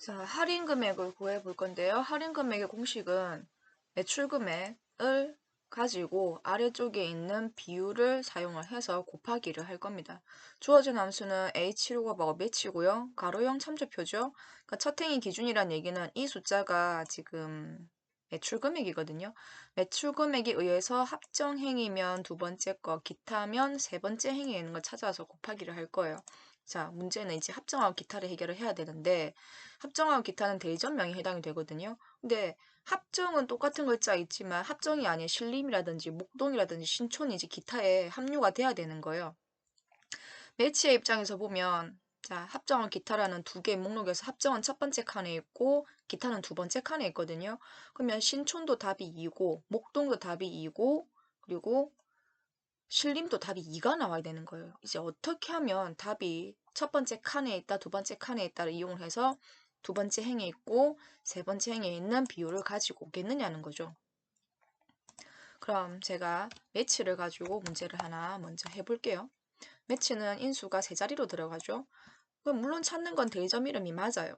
자, 할인 금액을 구해 볼 건데요. 할인 금액의 공식은 매출 금액을 가지고 아래쪽에 있는 비율을 사용을 해서 곱하기를 할 겁니다. 주어진 함수는 H로가 매치고요. 가로형 참조표죠. 그러니까 첫 행위 기준이란 얘기는 이 숫자가 지금 매출 금액이거든요. 매출 금액에 의해서 합정 행위면 두 번째 거, 기타면 세 번째 행위에 있는 걸 찾아서 곱하기를 할 거예요. 자, 문제는 이제 합정하고 기타를 해결을 해야 되는데 합정하고 기타는 대전명에 해당이 되거든요. 근데 합정은 똑같은 글자 있지만 합정이 아닌 신림이라든지 목동이라든지 신촌이지 기타에 합류가 돼야 되는 거예요. 매치의 입장에서 보면 자, 합정은 기타라는 두 개의 목록에서 합정은 첫 번째 칸에 있고 기타는 두 번째 칸에 있거든요. 그러면 신촌도 답이 2고 목동도 답이 2고 그리고 신림도 답이 2가 나와야 되는 거예요. 이제 어떻게 하면 답이 첫 번째 칸에 있다, 두 번째 칸에 있다를 이용을 해서 두 번째 행에 있고 세 번째 행에 있는 비율을 가지고 오겠느냐는 거죠. 그럼 제가 매치를 가지고 문제를 하나 먼저 해볼게요. 매치는 인수가 세 자리로 들어가죠. 그럼 물론 찾는 건 대점 이름이 맞아요.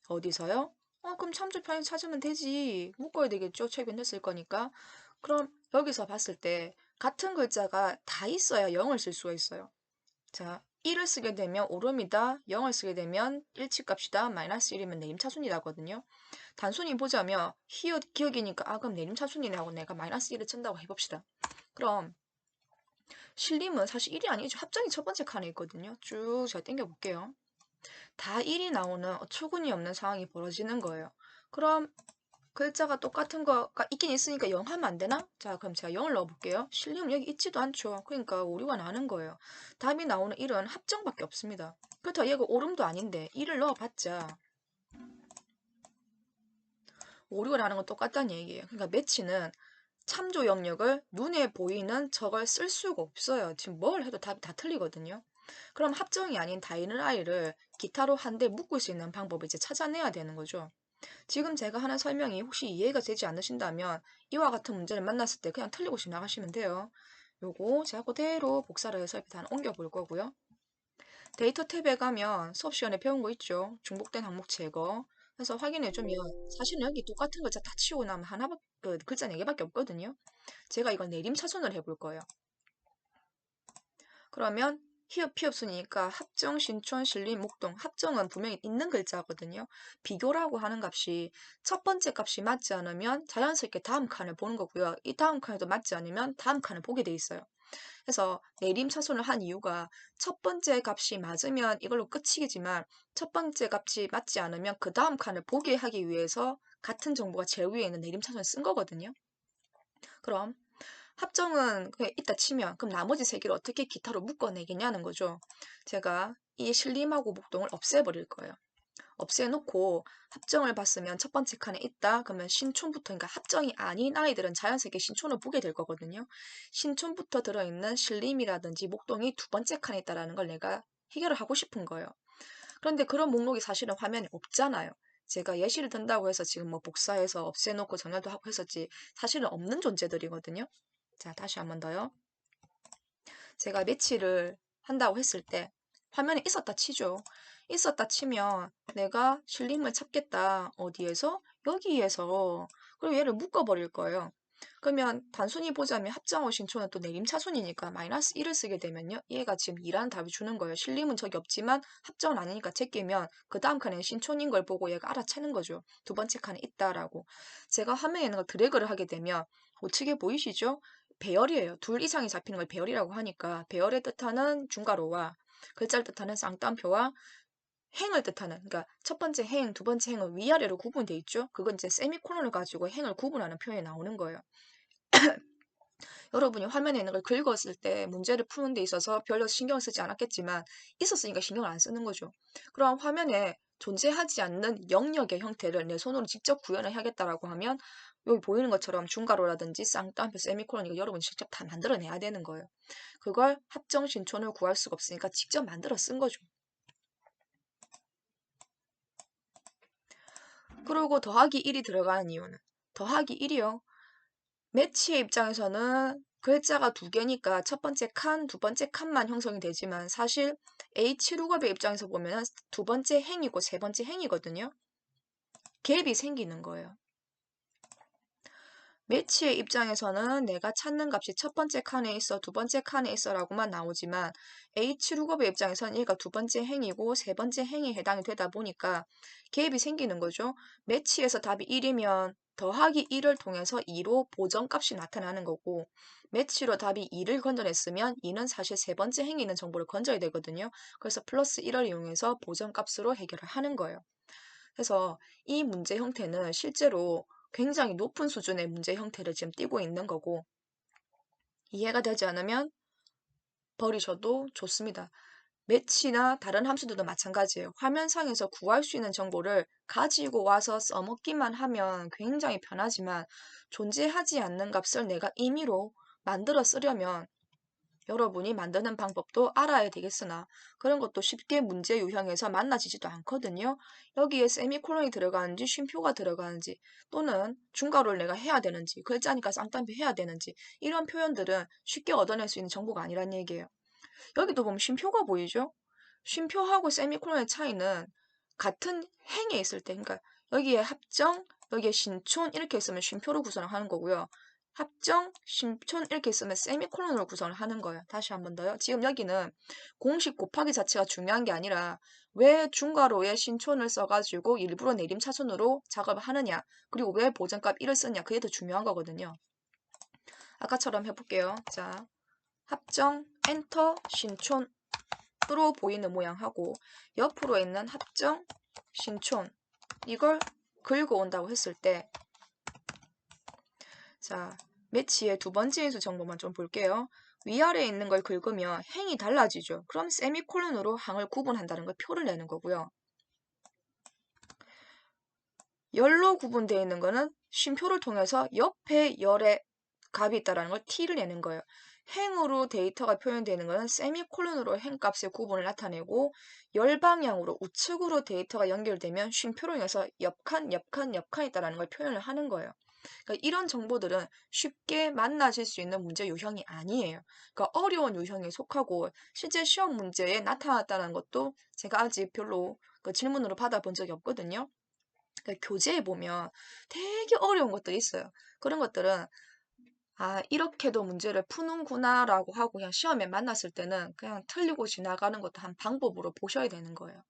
어디서요? 그럼 참조편에 찾으면 되지. 묶어야 되겠죠. 최근했을 거니까. 그럼 여기서 봤을 때 같은 글자가 다 있어야 0을 쓸 수가 있어요. 자, 1을 쓰게 되면 오름이다, 0을 쓰게 되면 일치값이다, 마이너스 1이면 내림차순이라거든요. 단순히 보자면 히읗 기억이니까 그럼 내림차순이네 하고 내가 마이너스 1을 친다고 해봅시다. 그럼 실림은 사실 1이 아니죠. 합정이 첫 번째 칸에 있거든요. 쭉 제가 당겨볼게요. 다 1이 나오는 어처구니 없는 상황이 벌어지는 거예요. 그럼 글자가 똑같은 거가 있긴 있으니까 0 하면 안 되나? 자, 그럼 제가 0을 넣어볼게요. 실림은 여기 있지도 않죠. 그러니까 오류가 나는 거예요. 답이 나오는 1은 합정밖에 없습니다. 그렇다고 얘가 오름도 아닌데 1을 넣어봤자 오류가 나는 건 똑같다는 얘기예요. 그러니까 매치는 참조 영역을 눈에 보이는 저걸 쓸 수가 없어요. 지금 뭘 해도 답이 다 틀리거든요. 그럼 합정이 아닌 다이는 아이를 기타로 한 대 묶을 수 있는 방법을 이제 찾아내야 되는 거죠. 지금 제가 하는 설명이 혹시 이해가 되지 않으신다면 이와 같은 문제를 만났을 때 그냥 틀리고 지나가시면 돼요. 요거 제가 그대로 복사를 해서 옆에 다 옮겨 볼 거고요. 데이터 탭에 가면 수업 시간에 배운 거 있죠. 중복된 항목 제거. 그래서 확인해 주면 사실은 여기 똑같은 글자 다 치우고 나면 하나밖에 글자 4개밖에 없거든요. 제가 이걸 내림차순을 해볼 거예요. 그러면 히읗 피읗순이니까 합정, 신촌, 신림, 목동. 합정은 분명히 있는 글자거든요. 비교라고 하는 값이 첫 번째 값이 맞지 않으면 자연스럽게 다음 칸을 보는 거고요. 이 다음 칸에도 맞지 않으면 다음 칸을 보게 돼 있어요. 그래서 내림차순을 한 이유가 첫 번째 값이 맞으면 이걸로 끝이겠지만 첫 번째 값이 맞지 않으면 그 다음 칸을 보게 하기 위해서 같은 정보가 제일 위에 있는 내림차순을 쓴 거거든요. 그럼 합정은 그냥 있다 치면 그럼 나머지 세 개를 어떻게 기타로 묶어내겠냐는 거죠. 제가 이 신림하고 목동을 없애버릴 거예요. 없애놓고 합정을 봤으면 첫 번째 칸에 있다. 그러면 신촌부터, 그러니까 합정이 아닌 아이들은 자연스럽게 신촌을 보게 될 거거든요. 신촌부터 들어있는 신림이라든지 목동이 두 번째 칸에 있다라는 걸 내가 해결을 하고 싶은 거예요. 그런데 그런 목록이 사실은 화면에 없잖아요. 제가 예시를 든다고 해서 지금 뭐 복사해서 없애놓고 정렬도 하고 했었지 사실은 없는 존재들이거든요. 자, 다시 한 번 더요. 제가 매치를 한다고 했을 때 화면에 있었다 치죠. 있었다 치면 내가 실림을 찾겠다. 어디에서? 여기에서. 그리고 얘를 묶어버릴 거예요. 그러면 단순히 보자면 합정어 신초는 또 내림차순이니까 마이너스 1을 쓰게 되면요. 얘가 지금 2라는 답이 주는 거예요. 실림은 저기 없지만 합정은 아니니까 제끼면 그 다음 칸에는 신촌인 걸 보고 얘가 알아채는 거죠. 두 번째 칸에 있다라고. 제가 화면에 있는 걸 드래그를 하게 되면 우측에 보이시죠? 배열이에요. 둘 이상이 잡히는 걸 배열이라고 하니까 배열의 뜻하는 중괄호와 글자를 뜻하는 쌍따옴표와 행을 뜻하는 그러니까 첫 번째 행, 두 번째 행은 위아래로 구분돼 있죠. 그건 이제 세미콜론을 가지고 행을 구분하는 표현이 나오는 거예요. 여러분이 화면에 있는 걸 긁었을 때 문제를 푸는 데 있어서 별로 신경 쓰지 않았겠지만 있었으니까 신경을 안 쓰는 거죠. 그럼 화면에 존재하지 않는 영역의 형태를 내 손으로 직접 구현을 해야겠다라고 하면 여기 보이는 것처럼 중괄호라든지 쌍따옴표, 세미콜론 이거 여러분이 직접 다 만들어내야 되는 거예요. 그걸 합정 신촌을 구할 수가 없으니까 직접 만들어 쓴 거죠. 그리고 더하기 1이 들어가는 이유는 더하기 1이요. 매치의 입장에서는 글자가 두 개니까 첫 번째 칸, 두 번째 칸만 형성이 되지만 사실 H룩업의 입장에서 보면 두 번째 행이고 세 번째 행이거든요. 갭이 생기는 거예요. 매치의 입장에서는 내가 찾는 값이 첫 번째 칸에 있어, 두 번째 칸에 있어 라고만 나오지만 H룩업의 입장에서는 얘가 두 번째 행이고 세 번째 행에 해당이 되다 보니까 갭이 생기는 거죠. 매치에서 답이 1이면 더하기 1을 통해서 2로 보정값이 나타나는 거고, 매치로 답이 2를 건져냈으면 2는 사실 세 번째 행에 있는 정보를 건져야 되거든요. 그래서 플러스 1을 이용해서 보정값으로 해결을 하는 거예요. 그래서 이 문제 형태는 실제로 굉장히 높은 수준의 문제 형태를 지금 띠고 있는 거고, 이해가 되지 않으면 버리셔도 좋습니다. 매치나 다른 함수들도 마찬가지예요. 화면상에서 구할 수 있는 정보를 가지고 와서 써먹기만 하면 굉장히 편하지만, 존재하지 않는 값을 내가 임의로 만들어 쓰려면 여러분이 만드는 방법도 알아야 되겠으나 그런 것도 쉽게 문제 유형에서 만나지지도 않거든요. 여기에 세미콜론이 들어가는지 쉼표가 들어가는지 또는 중괄호를 내가 해야 되는지 글자니까 쌍따옴표 해야 되는지 이런 표현들은 쉽게 얻어낼 수 있는 정보가 아니란 얘기예요. 여기도 보면 쉼표가 보이죠? 쉼표하고 세미콜론의 차이는 같은 행에 있을 때, 그러니까 여기에 합정, 여기에 신촌 이렇게 있으면 쉼표로 구성을 하는 거고요. 합정, 신촌 이렇게 있으면 세미콜론으로 구성을 하는 거예요. 다시 한 번 더요. 지금 여기는 공식 곱하기 자체가 중요한 게 아니라 왜 중괄호에 신촌을 써가지고 일부러 내림차순으로 작업을 하느냐, 그리고 왜 보정값 1을 쓰냐, 그게 더 중요한 거거든요. 아까처럼 해볼게요. 자, 합정, 엔터, 신촌으로 보이는 모양하고 옆으로 있는 합정, 신촌 이걸 긁어온다고 했을 때, 자, 매치의 두 번째 인수 정보만 좀 볼게요. 위아래에 있는 걸 긁으면 행이 달라지죠. 그럼 세미콜론으로 항을 구분한다는 걸 표를 내는 거고요. 열로 구분되어 있는 거는 쉼표를 통해서 옆에 열의 값이 있다는 걸 t를 내는 거예요. 행으로 데이터가 표현되는 것은 세미콜론으로 행값의 구분을 나타내고, 열 방향으로 우측으로 데이터가 연결되면 쉼표로 인해서 옆칸, 옆칸, 옆칸이 있다는 걸 표현을 하는 거예요. 그러니까 이런 정보들은 쉽게 만나실 수 있는 문제 유형이 아니에요. 그러니까 어려운 유형에 속하고 실제 시험 문제에 나타났다는 것도 제가 아직 별로 그 질문으로 받아본 적이 없거든요. 그러니까 교재에 보면 되게 어려운 것들이 있어요. 그런 것들은 아, 이렇게도 문제를 푸는구나라고 하고 그냥 시험에 만났을 때는 그냥 틀리고 지나가는 것도 한 방법으로 보셔야 되는 거예요.